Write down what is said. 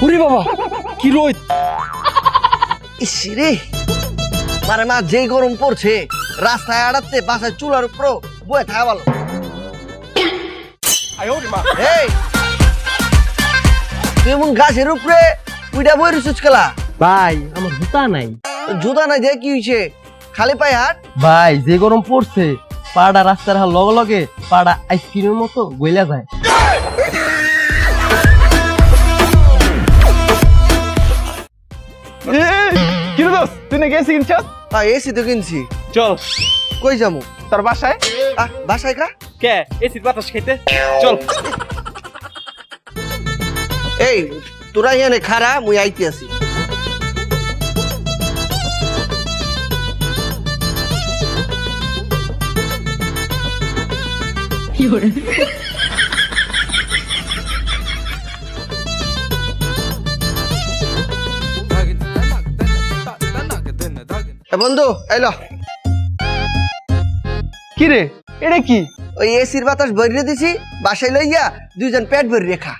ওরে বাবা কি রোদ! ইসিরে মারে মা, যে গরম পড়ছে রাস্তায় আড়াতে বাসায় চুলার উপর বয়ে থাকা ভালো। এই তুই এমন গাছের উপরে উইটা বই রুচুচ খেলা? ভাই আমার জুতা নাই। জুতা নাই দিয়ে কি হয়েছে? খালি পায়ে হাট? ভাই যে গরম পড়ছে পাড়া রাস্তার হাল লগে লগে পাড়া আইসক্রিমের মতো গইলা যায়। কি রে দোস্ত, তুই না গেছি কিনছস? হ্যাঁ এসি তো কিনছি। চল কই যাবো? তোর বাসায়। বাসায় কা? কে এসির বাতাস খাইতে? চল। এই তোরা এখানে খারা, মুই আইতে আছি। বন্ধু এলো। কি রে এটা কি? ওই এসির বাতাস ভরিয়ে দিছি, বাসায় লইয়া দুইজন পেট ভরি রেখা।